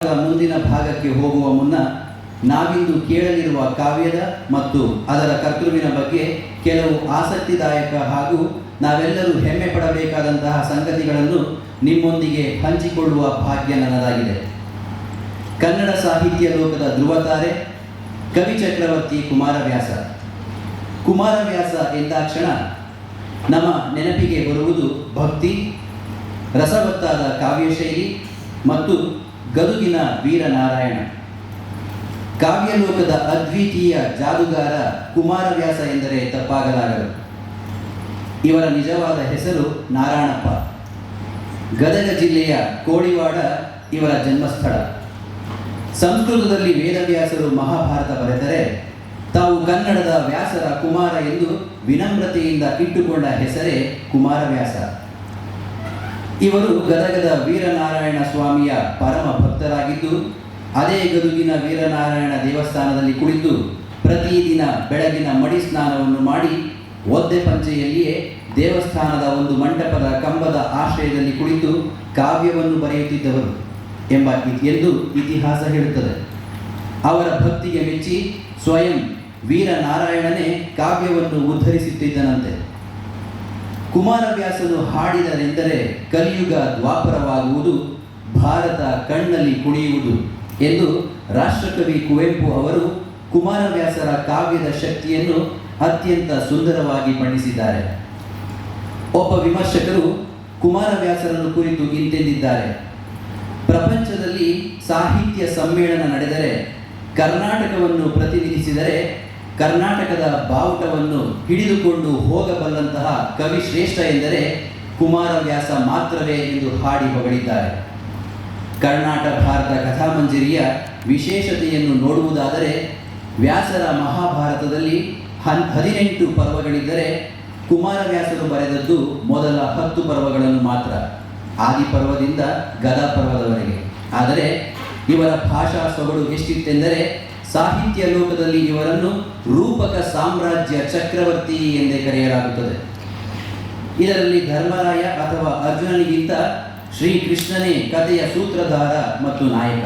ಮುಂದಿನ ಭಾಗಕ್ಕೆ ಹೋಗುವ ಮುನ್ನ ನಾವಿಂದು ಕೇಳಲಿರುವ ಕಾವ್ಯದ ಮತ್ತು ಅದರ ಕರ್ತೃವಿನ ಬಗ್ಗೆ ಕೆಲವು ಆಸಕ್ತಿದಾಯಕ ಹಾಗೂ ನಾವೆಲ್ಲರೂ ಹೆಮ್ಮೆ ಪಡಬೇಕಾದಂತಹ ಸಂಗತಿಗಳನ್ನು ನಿಮ್ಮೊಂದಿಗೆ ಹಂಚಿಕೊಳ್ಳುವ ಭಾಗ್ಯ ನನ್ನದಾಗಿದೆ. ಕನ್ನಡ ಸಾಹಿತ್ಯ ಲೋಕದ ಧ್ರುವತಾರೆ ಕವಿ ಚಕ್ರವರ್ತಿ ಕುಮಾರವ್ಯಾಸ. ಕುಮಾರವ್ಯಾಸ ಎಂದಾಕ್ಷಣ ನಮ್ಮ ನೆನಪಿಗೆ ಬರುವುದು ಭಕ್ತಿ, ರಸವತ್ತಾದ ಕಾವ್ಯಶೈಲಿ ಮತ್ತು ಗದುಗಿನ ವೀರನಾರಾಯಣ. ಕಾವ್ಯಲೋಕದ ಅದ್ವಿತೀಯ ಜಾದುಗಾರ ಕುಮಾರವ್ಯಾಸ ಎಂದರೆ ತಪ್ಪಾಗಲಾಗದು. ಇವರ ನಿಜವಾದ ಹೆಸರು ನಾರಾಯಣಪ್ಪ. ಗದಗ ಜಿಲ್ಲೆಯ ಕೋಳಿವಾಡ ಇವರ ಜನ್ಮಸ್ಥಳ. ಸಂಸ್ಕೃತದಲ್ಲಿ ವೇದವ್ಯಾಸರು ಮಹಾಭಾರತ ಬರೆದರೆ ತಾವು ಕನ್ನಡದ ವ್ಯಾಸರ ಕುಮಾರ ಎಂದು ವಿನಮ್ರತೆಯಿಂದ ಇಟ್ಟುಕೊಂಡ ಹೆಸರೇ ಕುಮಾರವ್ಯಾಸ. ಇವರು ಗದಗದ ವೀರನಾರಾಯಣ ಸ್ವಾಮಿಯ ಪರಮ ಭಕ್ತರಾಗಿದ್ದು, ಅದೇ ಗದುಗಿನ ವೀರನಾರಾಯಣ ದೇವಸ್ಥಾನದಲ್ಲಿ ಕುಳಿತು ಪ್ರತಿದಿನ ಬೆಳಗಿನ ಮಡಿ ಸ್ನಾನವನ್ನು ಮಾಡಿ ಒದ್ದೆ ಪಂಚೆಯಲ್ಲಿಯೇ ದೇವಸ್ಥಾನದ ಒಂದು ಮಂಟಪದ ಕಂಬದ ಆಶ್ರಯದಲ್ಲಿ ಕುಳಿತು ಕಾವ್ಯವನ್ನು ಬರೆಯುತ್ತಿದ್ದವರು ಎಂದು ಇತಿಹಾಸ ಹೇಳುತ್ತದೆ. ಅವರ ಭಕ್ತಿಗೆ ಮೆಚ್ಚಿ ಸ್ವಯಂ ವೀರನಾರಾಯಣನೇ ಕಾವ್ಯವನ್ನು ಉದ್ಧರಿಸುತ್ತಿದ್ದನಂತೆ. ಕುಮಾರವ್ಯಾಸನು ಹಾಡಿದರೆಂದರೆ ಕಲಿಯುಗ ದ್ವಾಪರವಾಗುವುದು, ಭಾರತ ಕಣ್ಣಲ್ಲಿ ಕುಣಿಯುವುದು ಎಂದು ರಾಷ್ಟ್ರಕವಿ ಕುವೆಂಪು ಅವರು ಕುಮಾರವ್ಯಾಸರ ಕಾವ್ಯದ ಶಕ್ತಿಯನ್ನು ಅತ್ಯಂತ ಸುಂದರವಾಗಿ ಬಣ್ಣಿಸಿದ್ದಾರೆ. ಒಬ್ಬ ವಿಮರ್ಶಕರು ಕುಮಾರವ್ಯಾಸರನ್ನು ಕುರಿತು ಇಂತೆಂದಿದ್ದಾರೆ: ಪ್ರಪಂಚದಲ್ಲಿ ಸಾಹಿತ್ಯ ಸಮ್ಮೇಳನ ನಡೆದರೆ ಕರ್ನಾಟಕವನ್ನು ಪ್ರತಿನಿಧಿಸಿದರೆ ಕರ್ನಾಟಕದ ಬಾವುಟವನ್ನು ಹಿಡಿದುಕೊಂಡು ಹೋಗಬಲ್ಲಂತಹ ಕವಿ ಶ್ರೇಷ್ಠ ಎಂದರೆ ಕುಮಾರವ್ಯಾಸ ಮಾತ್ರವೇ ಎಂದು ಹಾಡಿ ಹೊಗಳಿದ್ದಾರೆ. ಕರ್ನಾಟಕ ಭಾರತ ಕಥಾಮಂಜರಿಯ ವಿಶೇಷತೆಯನ್ನು ನೋಡುವುದಾದರೆ ವ್ಯಾಸರ ಮಹಾಭಾರತದಲ್ಲಿ 18 ಪರ್ವಗಳಿದ್ದರೆ ಕುಮಾರವ್ಯಾಸರು ಬರೆದದ್ದು ಮೊದಲ 10 ಪರ್ವಗಳನ್ನು ಮಾತ್ರ, ಆದಿಪರ್ವದಿಂದ ಗದಾ ಪರ್ವದವರೆಗೆ. ಆದರೆ ಇವರ ಭಾಷಾ ಸೊಗಡು ಎಷ್ಟಿತ್ತೆಂದರೆ ಸಾಹಿತ್ಯ ಲೋಕದಲ್ಲಿ ಇವರನ್ನು ರೂಪಕ ಸಾಮ್ರಾಜ್ಯ ಚಕ್ರವರ್ತಿ ಎಂದೇ ಕರೆಯಲಾಗುತ್ತದೆ. ಇದರಲ್ಲಿ ಧರ್ಮರಾಯ ಅಥವಾ ಅರ್ಜುನನಿಗಿಂತ ಶ್ರೀಕೃಷ್ಣನೇ ಕಥೆಯ ಸೂತ್ರಧಾರ ಮತ್ತು ನಾಯಕ.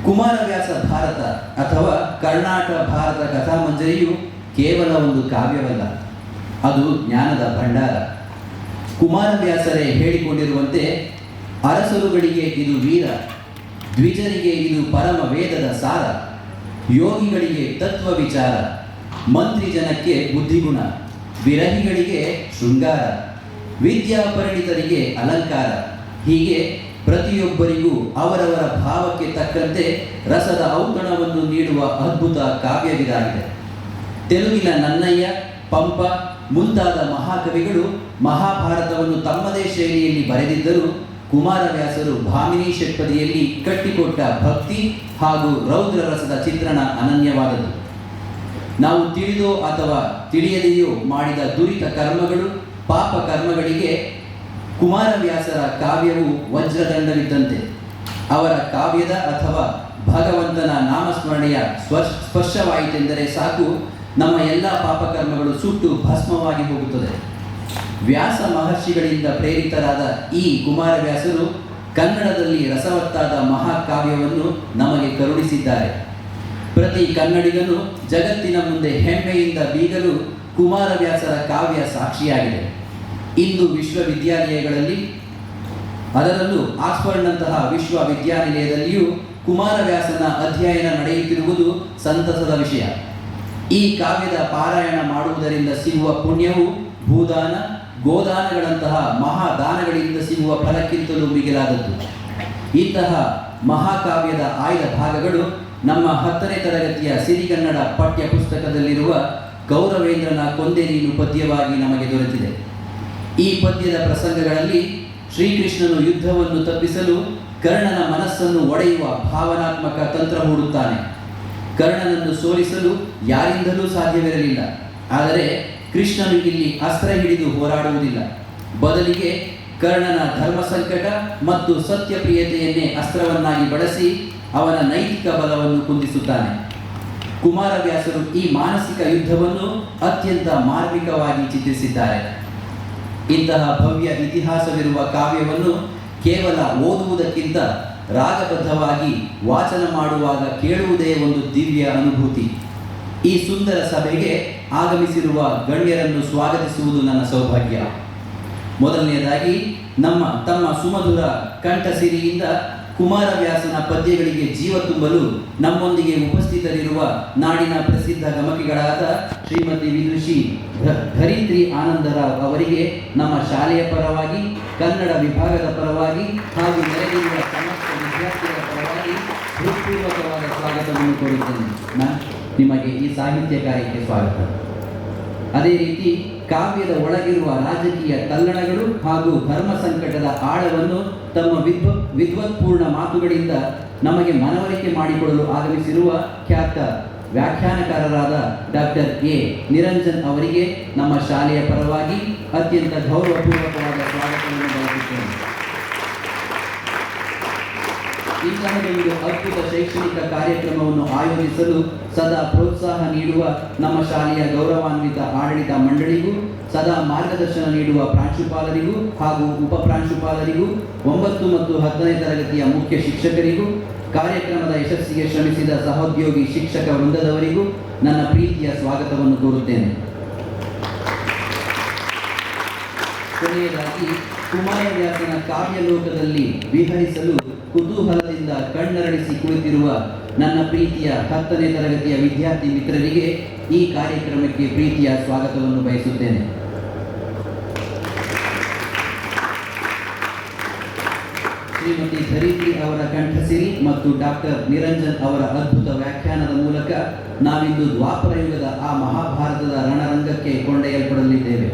ಕುಮಾರವ್ಯಾಸ ಭಾರತ ಅಥವಾ ಕರ್ನಾಟಕ ಭಾರತ ಕಥಾಮಂಜರಿಯು ಕೇವಲ ಒಂದು ಕಾವ್ಯವಲ್ಲ, ಅದು ಜ್ಞಾನದ ಭಂಡಾರ. ಕುಮಾರವ್ಯಾಸರೇ ಹೇಳಿಕೊಂಡಿರುವಂತೆ, ಅರಸರುಗಳಿಗೆ ಇದು ವೀರ, ದ್ವಿಜರಿಗೆ ಇದು ಪರಮ ವೇದದ ಸಾರ, ಯೋಗಿಗಳಿಗೆ ತತ್ವ ವಿಚಾರ, ಮಂತ್ರಿ ಜನಕ್ಕೆ ಬುದ್ಧಿಗುಣ, ವಿರಹಿಗಳಿಗೆ ಶೃಂಗಾರ, ವಿದ್ಯಾಪರಿಣಿತರಿಗೆ ಅಲಂಕಾರ. ಹೀಗೆ ಪ್ರತಿಯೊಬ್ಬರಿಗೂ ಅವರವರ ಭಾವಕ್ಕೆ ತಕ್ಕಂತೆ ರಸದ ಔತಣವನ್ನು ನೀಡುವ ಅದ್ಭುತ ಕಾವ್ಯವಿದಾಗಿದೆ. ತೆಲುಗಿನ ನನ್ನಯ್ಯ, ಪಂಪ ಮುಂತಾದ ಮಹಾಕವಿಗಳು ಮಹಾಭಾರತವನ್ನು ತಮ್ಮದೇ ಶೈಲಿಯಲ್ಲಿ ಬರೆದಿದ್ದರೂ ಕುಮಾರವ್ಯಾಸರು ಭಾಮಿನಿ ಷಟ್ಪದಿಯಲ್ಲಿ ಕಟ್ಟಿಕೊಟ್ಟ ಭಕ್ತಿ ಹಾಗೂ ರೌದ್ರ ರಸದ ಚಿತ್ರಣ ಅನನ್ಯವಾದದ್ದು. ನಾವು ತಿಳಿದೋ ಅಥವಾ ತಿಳಿಯದೆಯೋ ಮಾಡಿದ ದುರಿತ ಕರ್ಮಗಳು, ಪಾಪ ಕರ್ಮಗಳಿಗೆ ಕುಮಾರವ್ಯಾಸರ ಕಾವ್ಯವು ವಜ್ರದಂಡವಿದ್ದಂತೆ. ಅವರ ಕಾವ್ಯದ ಅಥವಾ ಭಗವಂತನ ನಾಮಸ್ಮರಣೆಯ ಸ್ಪರ್ಶವಾಯಿತೆಂದರೆ ಸಾಕು, ನಮ್ಮ ಎಲ್ಲ ಪಾಪಕರ್ಮಗಳು ಸುಟ್ಟು ಭಸ್ಮವಾಗಿ ಹೋಗುತ್ತದೆ. ವ್ಯಾಸ ಮಹರ್ಷಿಗಳಿಂದ ಪ್ರೇರಿತರಾದ ಈ ಕುಮಾರವ್ಯಾಸರು ಕನ್ನಡದಲ್ಲಿ ರಸವತ್ತಾದ ಮಹಾಕಾವ್ಯವನ್ನು ನಮಗೆ ಕರುಣಿಸಿದ್ದಾರೆ. ಪ್ರತಿ ಕನ್ನಡಿಗನು ಜಗತ್ತಿನ ಮುಂದೆ ಹೆಮ್ಮೆಯಿಂದ ಬೀಗಲು ಕುಮಾರವ್ಯಾಸರ ಕಾವ್ಯ ಸಾಕ್ಷಿಯಾಗಿದೆ. ಇಂದು ವಿಶ್ವವಿದ್ಯಾನಿಲಯಗಳಲ್ಲಿ, ಅದರಲ್ಲೂ ಆಕ್ಸ್ಫರ್ಡ್ನಂತಹ ವಿಶ್ವವಿದ್ಯಾನಿಲಯದಲ್ಲಿಯೂ ಕುಮಾರವ್ಯಾಸನ ಅಧ್ಯಯನ ನಡೆಯುತ್ತಿರುವುದು ಸಂತಸದ ವಿಷಯ. ಈ ಕಾವ್ಯದ ಪಾರಾಯಣ ಮಾಡುವುದರಿಂದ ಸಿಗುವ ಪುಣ್ಯವು ಭೂದಾನ, ಗೋದಾನಗಳಂತಹ ಮಹಾದಾನಗಳಿಂದ ಸಿಗುವ ಫಲಕ್ಕಿಂತಲೂ ಮಿಗಿಲಾದದ್ದು. ಇಂತಹ ಮಹಾಕಾವ್ಯದ ಆಯ್ದ ಭಾಗಗಳು ನಮ್ಮ 10ನೇ ತರಗತಿಯ ಸಿರಿಗನ್ನಡ ಪಠ್ಯ ಪುಸ್ತಕದಲ್ಲಿರುವ ಗೌರವೇಂದ್ರನ ಕೊಂದೆ ನೀನು ಪದ್ಯವಾಗಿ ನಮಗೆ ದೊರೆತಿದೆ. ಈ ಪದ್ಯದ ಪ್ರಸಂಗಗಳಲ್ಲಿ ಶ್ರೀಕೃಷ್ಣನು ಯುದ್ಧವನ್ನು ತಪ್ಪಿಸಲು ಕರ್ಣನ ಮನಸ್ಸನ್ನು ಒಡೆಯುವ ಭಾವನಾತ್ಮಕ ತಂತ್ರ ಹೂಡುತ್ತಾನೆ. ಕರ್ಣನನ್ನು ಸೋಲಿಸಲು ಯಾರಿಂದಲೂ ಸಾಧ್ಯವಿರಲಿಲ್ಲ. ಆದರೆ ಕೃಷ್ಣನು ಇಲ್ಲಿ ಅಸ್ತ್ರ ಹಿಡಿದು ಹೋರಾಡುವುದಿಲ್ಲ, ಬದಲಿಗೆ ಕರ್ಣನ ಧರ್ಮ ಸಂಕಟ ಮತ್ತು ಸತ್ಯಪ್ರಿಯತೆಯನ್ನೇ ಅಸ್ತ್ರವನ್ನಾಗಿ ಬಳಸಿ ಅವನ ನೈತಿಕ ಬಲವನ್ನು ಕುಂದಿಸುತ್ತಾನೆ. ಕುಮಾರವ್ಯಾಸರು ಈ ಮಾನಸಿಕ ಯುದ್ಧವನ್ನು ಅತ್ಯಂತ ಮಾರ್ಮಿಕವಾಗಿ ಚಿತ್ರಿಸಿದ್ದಾರೆ. ಇಂತಹ ಭವ್ಯ ಇತಿಹಾಸವಿರುವ ಕಾವ್ಯವನ್ನು ಕೇವಲ ಓದುವುದಕ್ಕಿಂತ ರಾಗಬದ್ಧವಾಗಿ ವಾಚನ ಮಾಡುವಾಗ ಕೇಳುವುದೇ ಒಂದು ದಿವ್ಯ ಅನುಭೂತಿ. ಈ ಸುಂದರ ಸಭೆಗೆ ಆಗಮಿಸಿರುವ ಗಣ್ಯರನ್ನು ಸ್ವಾಗತಿಸುವುದು ನನ್ನ ಸೌಭಾಗ್ಯ. ಮೊದಲನೆಯದಾಗಿ ತಮ್ಮ ಸುಮಧುರ ಕಂಠಸಿರಿಯಿಂದ ಕುಮಾರವ್ಯಾಸನ ಪದ್ಯಗಳಿಗೆ ಜೀವ ತುಂಬಲು ನಮ್ಮೊಂದಿಗೆ ಉಪಸ್ಥಿತರಿರುವ ನಾಡಿನ ಪ್ರಸಿದ್ಧ ಗಮಕಿಗಳಾದ ಶ್ರೀಮತಿ ವಿದುಷಿ ಧರಿತ್ರಿ ಆನಂದರಾವ್ ಅವರಿಗೆ ನಮ್ಮ ಶಾಲೆಯ ಪರವಾಗಿ, ಕನ್ನಡ ವಿಭಾಗದ ಪರವಾಗಿ ಹಾಗೂ ನೆರೆದಿರುವ ಸಮಸ್ತ ವಿದ್ಯಾರ್ಥಿಗಳ ಪರವಾಗಿ ಹೃತ್ಪೂರ್ವಕವಾದ ಸ್ವಾಗತವನ್ನು ಕೋರುತ್ತೇನೆ. ನಿಮಗೆ ಈ ಸಾಹಿತ್ಯ ಕಾರ್ಯಕ್ಕೆ ಸ್ವಾಗತ. ಅದೇ ರೀತಿ ಕಾವ್ಯದ ಒಳಗಿರುವ ರಾಜಕೀಯ ತಲ್ಲಣಗಳು ಹಾಗೂ ಧರ್ಮ ಸಂಕಟದ ಆಳವನ್ನು ತಮ್ಮ ವಿದ್ವತ್ಪೂರ್ಣ ಮಾತುಗಳಿಂದ ನಮಗೆ ಮನವರಿಕೆ ಮಾಡಿಕೊಡಲು ಆಗಮಿಸಿರುವ ಖ್ಯಾತ ವ್ಯಾಖ್ಯಾನಕಾರರಾದ ಡಾಕ್ಟರ್ ಎ ನಿರಂಜನ್ ಅವರಿಗೆ ನಮ್ಮ ಶಾಲೆಯ ಪರವಾಗಿ ಅತ್ಯಂತ ಗೌರವಪೂರ್ವಕವಾದ ಸ್ವಾಗತವನ್ನು ಬಯಸುತ್ತೇನೆ. ಇಂತಹದೊಂದು ಅದ್ಭುತ ಶೈಕ್ಷಣಿಕ ಕಾರ್ಯಕ್ರಮವನ್ನು ಆಯೋಜಿಸಲು ಸದಾ ಪ್ರೋತ್ಸಾಹ ನೀಡುವ ನಮ್ಮ ಶಾಲೆಯ ಗೌರವಾನ್ವಿತ ಆಡಳಿತ ಮಂಡಳಿಗೂ, ಸದಾ ಮಾರ್ಗದರ್ಶನ ನೀಡುವ ಪ್ರಾಂಶುಪಾಲರಿಗೂ ಹಾಗೂ ಉಪಪ್ರಾಂಶುಪಾಲರಿಗೂ, 9 ಮತ್ತು 10ನೇ ತರಗತಿಯ ಮುಖ್ಯ ಶಿಕ್ಷಕರಿಗೂ, ಕಾರ್ಯಕ್ರಮದ ಯಶಸ್ಸಿಗೆ ಶ್ರಮಿಸಿದ ಸಹೋದ್ಯೋಗಿ ಶಿಕ್ಷಕ ವೃಂದದವರಿಗೂ ನನ್ನ ಪ್ರೀತಿಯ ಸ್ವಾಗತವನ್ನು ಕೋರುತ್ತೇನೆ. ಕೊನೆಯದಾಗಿ ಕುಮಾರವ್ಯಾಸನ ಕಾವ್ಯಲೋಕದಲ್ಲಿ ವಿಹರಿಸಲು ಕುತೂಹಲದಿಂದ ಕಣ್ಣರಳಿಸಿ ಕುಳಿತಿರುವ ನನ್ನ ಪ್ರೀತಿಯ 10ನೇ ತರಗತಿಯ ವಿದ್ಯಾರ್ಥಿ ಮಿತ್ರರಿಗೆ ಈ ಕಾರ್ಯಕ್ರಮಕ್ಕೆ ಪ್ರೀತಿಯ ಸ್ವಾಗತವನ್ನು ಬಯಸುತ್ತೇನೆ. ಶ್ರೀಮತಿ ಧರಿತ್ರಿ ಅವರ ಕಂಠಸಿರಿ ಮತ್ತು ಡಾಕ್ಟರ್ ನಿರಂಜನ್ ಅವರ ಅದ್ಭುತ ವ್ಯಾಖ್ಯಾನದ ಮೂಲಕ ನಾವಿಂದು ದ್ವಾಪರ ಯುಗದ ಆ ಮಹಾಭಾರತದ ರಣರಂಗಕ್ಕೆ ಕೊಂಡೊಯ್ಯಲ್ಪಡಲಿದ್ದೇವೆ.